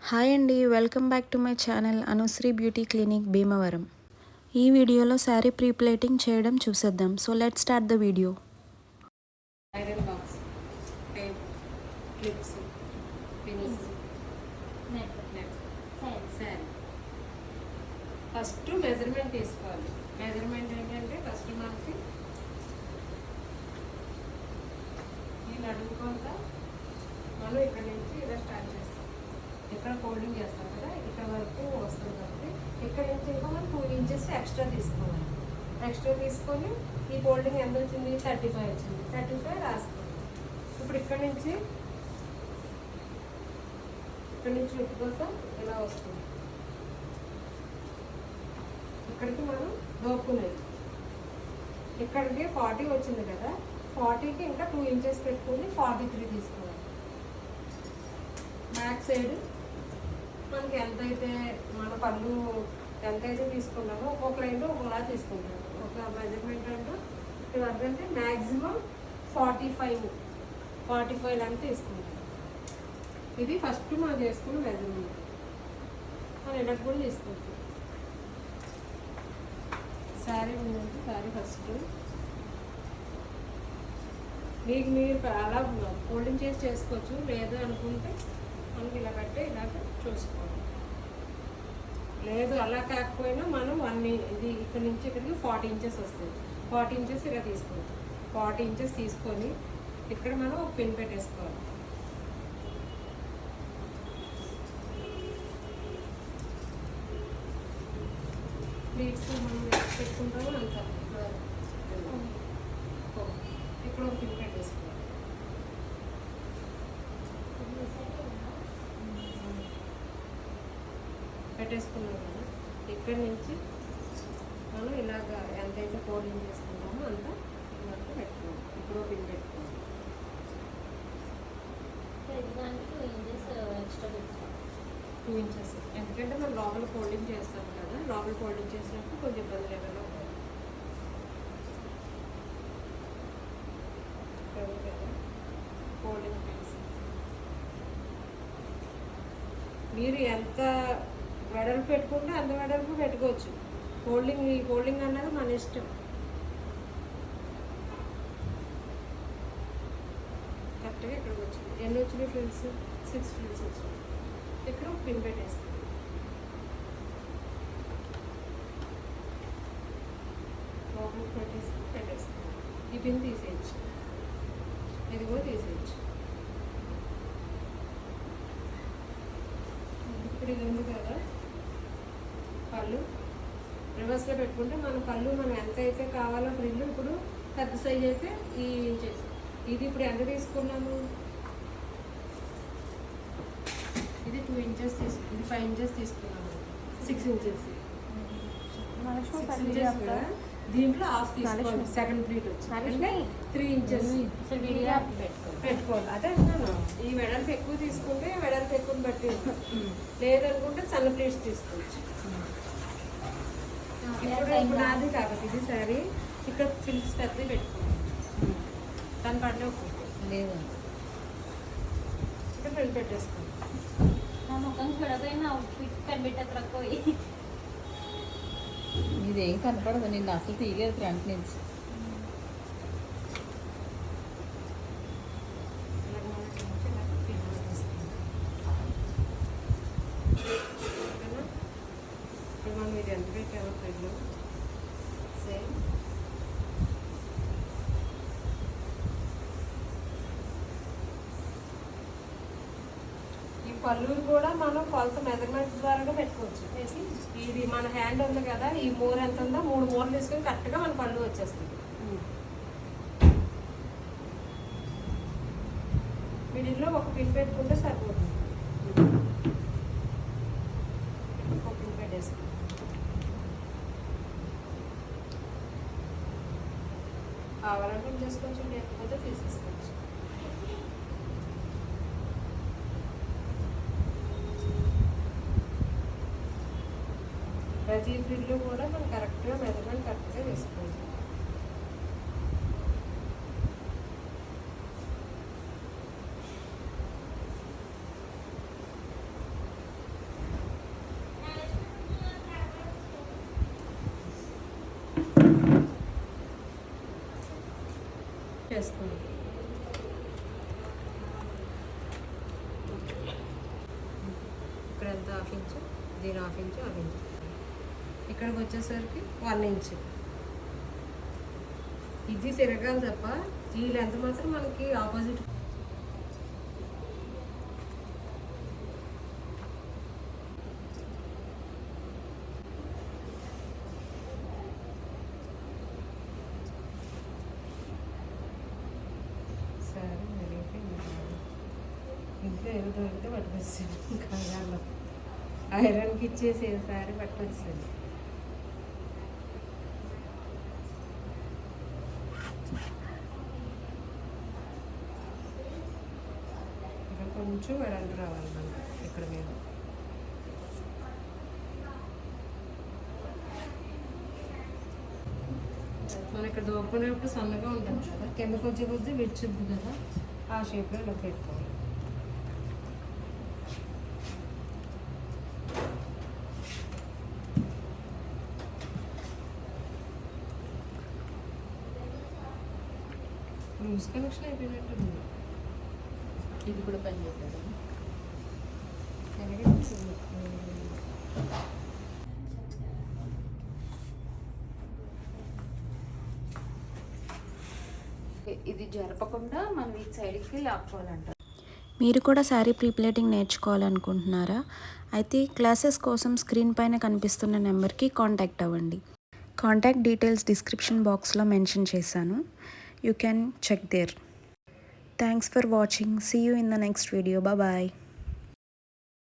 Hi అండి, welcome back to my channel Anusri beauty clinic Bhimavaram. ఈ వీడియోలో శారీ ప్రీ ప్లేటింగ్ చేయడం చూసేద్దాం. So let's start the video. Iron box, tape, clips, pins, net, sari. First measurement తీసుకోవాలి. Measurement ఏంటంటే first మనకి ఈ నడుము కొంత మనం ఇక్కడ నుంచి ఇలా స్టార్ట్ చేస్తాం. ఇక్కడ ఫోల్డింగ్ చేస్తాం కదా, ఇక్కడ వరకు వస్తుంది కాబట్టి ఇక్కడ నుంచి ఇంకా మనం 2 ఇంచెస్ ఎక్స్ట్రా తీసుకోవాలి. ఎక్స్ట్రా తీసుకొని ఈ ఫోల్డింగ్ ఎంత వచ్చింది, 35 వచ్చింది. 35 రాసుకోవాలి. ఇప్పుడు ఇక్కడ నుంచి చుట్టుకొస్తా ఇలా వస్తుంది. ఇక్కడికి మనం దోపుకునేది. ఇక్కడికి 40 వచ్చింది కదా, 40కి ఇంకా 2 ఇంచెస్ పెట్టుకుని 43 తీసుకోవాలి. బ్యాక్ సైడ్ మనకి ఎంతైతే మన పళ్ళు ఎంతైతే తీసుకున్నామో ఒక్కొక్క లైన్లో ఒకలా తీసుకుంటాము. ఒక మెజర్మెంట్ అంటే ఇవన్నీ మ్యాక్సిమం 45 లెంత్ తీసుకుంటాం. ఇది ఫస్ట్ మనం చేసుకున్న మెజర్మెంట్. మనం ఎడకు కూడా తీసుకుంటాం. శారీ ఉందంటే శారీ ఫస్ట్ మీకు మీరు అలా ఫోల్డింగ్ చేసి చేసుకోవచ్చు. లేదు అనుకుంటే మనకి ఇలా కట్టే ఇలాగ చూసుకోవాలి. లేదు అలా కాకపోయినా మనం ఇది ఇక్కడ నుంచి ఇక్కడికి 40 ఇంచెస్ వస్తుంది. 40 ఇంచెస్ ఇలా తీసుకుంటాం. 40 ఇంచెస్ తీసుకొని ఇక్కడ మనం ఒక పిన్ పెట్టేసుకోవాలి. ప్లీట్స్ మనం పెట్టుకుంటాము అంత ఇక్కడ ఒక పిన్ పెట్టేసుకోవాలి. పెట్టేసుకున్నాం కదా, ఇక్కడ నుంచి మనం ఇలాగ ఎంతైతే ఫోల్డింగ్ చేసుకుంటామో అంత ఇలాగ పెట్టుకోవాలి. ఇప్పుడు పిన్ పెట్టుకోవాలి. 2 ఇంచెస్ ఎందుకంటే మనం లోపల ఫోల్డింగ్ చేస్తాం కదా, లోపల ఫోల్డింగ్ చేసినప్పుడు కొంచెం ఇబ్బంది లేకుండా ఉంటుంది కదా. ఫోల్డింగ్ పిన్స్ మీరు ఎంత వెడల్పు పెట్టుకుంటే అంత వెడల్పు పెట్టుకోవచ్చు. ఈ ఫోల్డింగ్ అన్నది మన ఇష్టం. కరెక్ట్గా ఇక్కడికి వచ్చింది. ఎన్ని వచ్చినాయి ఫ్రిల్స్? 6 ఫ్రిల్స్ వచ్చినాయి. ఇక్కడ పిన్ పెట్టేస్తాం. పెట్టేస్తాం. ఈ పిన్ తీసేయచ్చు, ఇది కూడా తీసేయచ్చు. ఇప్పుడు ఇది ఉంది కదా, పళ్ళు రివర్స్లో పెట్టుకుంటే మనం ఎంత అయితే కావాలో ఫ్రిల్లు ఇప్పుడు పెద్ద సైజ్ అయితే ఈ ఇంచెస్. ఇది ఇప్పుడు ఎంత తీసుకున్నాము, ఇది 2 ఇంచెస్ ఇది 5 ఇంచెస్ తీసుకున్నాము. 6 ఇంచెస్ కూడా దీంట్లో హాఫ్ తీసుకోవాలి. సెకండ్ ప్లీట్ వచ్చి అంటే 3 ఇంచెస్ పెట్టుకోవాలి. అదే అంటున్నాను, ఈ వెడల్పు ఎక్కువ తీసుకుంటే వెడల్పు ఎక్కువ బట్టి, లేదనుకుంటే సన్న ప్లీట్స్ తీసుకోవచ్చు. ఇప్పుడు నాది కాబట్టి ఇది సారీ ఇక్కడ ఫిల్స్ పెద్దవి పెట్టుకోవాలి. దాని పట్ల లేదు ఇక్కడ ఫిల్ పెట్టేసుకోండి. ఇదేం కనపడదు, నిన్ను అసలు తీయలేదు ఫ్రంట్ నుంచి. మనం ఇది ఎంత పెట్టామో ఫ్రిడ్జ్లో సేమ్ ఈ పళ్ళు కూడా మనం కొలత మెజర్మెంట్స్ ద్వారా పెట్టుకోవచ్చు. ఇది మన హ్యాండ్ ఉంది కదా, ఈ మూర ఎంత ఉందో 3 మూరలు తీసుకొని కరెక్ట్గా మన పళ్ళు వచ్చేస్తుంది. మిడిల్లో ఒక పిన్ పెట్టుకుంటే సరిపోతుంది. ఒక పిన్ పెట్టేసుకుంటాం. కావాలంటే చేసుకోవచ్చు, లేకపోతే తీసేసుకోవచ్చు. ప్రతి ఫ్రిడ్లో కూడా మనం కరెక్ట్గా మెజర్మెంట్ కరెక్ట్గా వేసుకోవాలి. ఎంత హాఫ్ ఇంచు, దీని హాఫ్ ఇంచు, హాఫ్ ఇంచు. ఇక్కడికి వచ్చేసరికి 1 ఇంచ్. ఇది తిరగాలి తప్ప ఈ లెంత్ మాత్రం మనకి ఆపోజిట్. సరే ఇంట్లో ఏదో దొరికితే పట్టుకొచ్చాను. కంగారులో ఐరన్కి ఇచ్చేసి సారీ పట్టుకొచ్చాను. ఇక్కడ కొంచెం వెడల్పు రావాలి మనకి ఇక్కడ మీద. మనం ఇక్కడ దోపుకునేప్పుడు సన్నగా ఉంటుంది కదా, కిందకు వచ్చే కొద్దీ విడిచిద్ది కదా, ఆ షేప్లో ఇలా పెట్టుకోవాలి. లూజ్ కనెక్షన్ అయిపోయినట్టుంది. ఇది కూడా పని చేశారు. ఇది జరపకుండా మనం ఈ సైడ్కి లాక్కోవాలంట. మీరు కూడా శారీ ప్రీప్లేటింగ్ నేర్చుకోవాలనుకుంటున్నారా? అయితే క్లాసెస్ కోసం స్క్రీన్ పైన కనిపిస్తున్న నెంబర్కి కాంటాక్ట్ అవ్వండి. కాంటాక్ట్ డీటెయిల్స్ డిస్క్రిప్షన్ బాక్స్లో మెన్షన్ చేశాను. You can check there. Thanks for watching. See you in the next video. Bye.